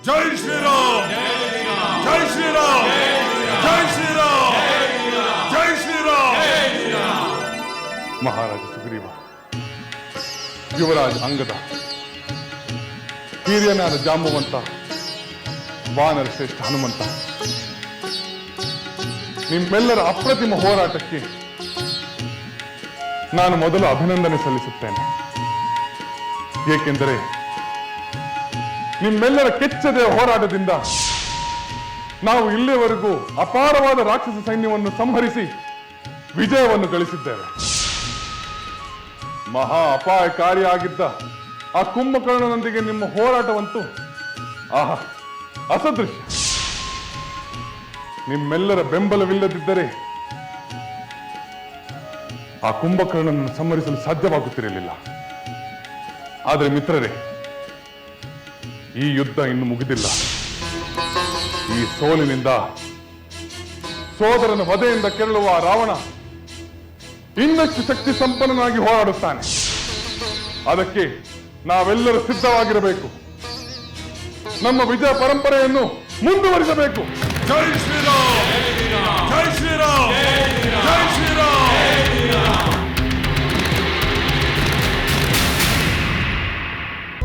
ಜೈ ಶ್ರೀರಾಮ್, ಜೈ ಶ್ರೀರಾಮ್, ಜೈ ಶ್ರೀರಾಮ್, ಜೈ ಶ್ರೀರಾಮ್. ಮಹಾರಾಜ ಸುಗ್ರೀವ, ಯುವರಾಜ ಅಂಗದ, ಹಿರಿಯನಾದ ಜಾಂಬವಂತ, ವಾನರ ಶ್ರೇಷ್ಠ ಹನುಮಂತ, ನಿಮ್ಮೆಲ್ಲರ ಅಪ್ರತಿಮ ಹೋರಾಟಕ್ಕೆ ನಾನು ಮೊದಲು ಅಭಿನಂದನೆ ಸಲ್ಲಿಸುತ್ತೇನೆ. ಏಕೆಂದರೆ ನಿಮ್ಮೆಲ್ಲರ ಕೆಚ್ಚದ ಹೋರಾಟದಿಂದ ನಾವು ಇಲ್ಲಿಯವರೆಗೂ ಅಪಾರವಾದ ರಾಕ್ಷಸ ಸೈನ್ಯವನ್ನು ಸಂಹರಿಸಿ ವಿಜಯವನ್ನು ಗಳಿಸಿದ್ದೇವೆ. ಮಹಾ ಅಪಾಯಕಾರಿಯಾಗಿದ್ದ ಆ ಕುಂಭಕರ್ಣನೊಂದಿಗೆ ನಿಮ್ಮ ಹೋರಾಟವಂತೂ ಆಹಾ ಅಸದೃಶ್ಯ. ನಿಮ್ಮೆಲ್ಲರ ಬೆಂಬಲವಿಲ್ಲದಿದ್ದರೆ ಆ ಕುಂಭಕರ್ಣನನ್ನು ಸಂಹರಿಸಲು ಸಾಧ್ಯವಾಗುತ್ತಿರಲಿಲ್ಲ. ಆದರೆ ಮಿತ್ರರೇ, ಈ ಯುದ್ಧ ಇನ್ನು ಮುಗಿದಿಲ್ಲ. ಈ ಸೋಲಿನಿಂದ, ಸೋದರನ ವಧೆಯಿಂದ ಕೆರಳುವ ರಾವಣ ಇನ್ನಷ್ಟು ಶಕ್ತಿ ಸಂಪನ್ನನಾಗಿ ಹೋರಾಡುತ್ತಾನೆ. ಅದಕ್ಕೆ ನಾವೆಲ್ಲರೂ ಸಿದ್ಧವಾಗಿರಬೇಕು. ನಮ್ಮ ವಿಜಯ ಪರಂಪರೆಯನ್ನು ಮುಂದುವರಿಸಬೇಕು. ಜೈ ಶ್ರೀರಾಮ್.